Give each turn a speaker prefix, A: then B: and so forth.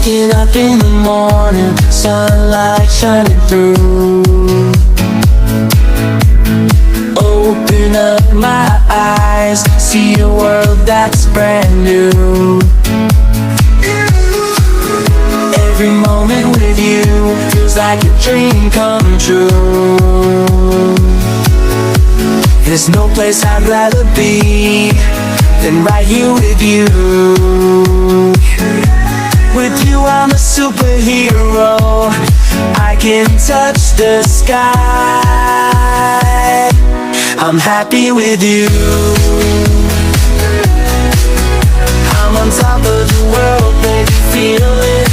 A: Waking up in the morning, sunlight shining through. Open up my eyes, see a world that's brand new. Every moment with you feels like a dream come true. There's no place I'd rather be than right here with you. With you I'm a superhero, I can touch the sky. I'm happy with you. I'm on top of the world, baby, feeling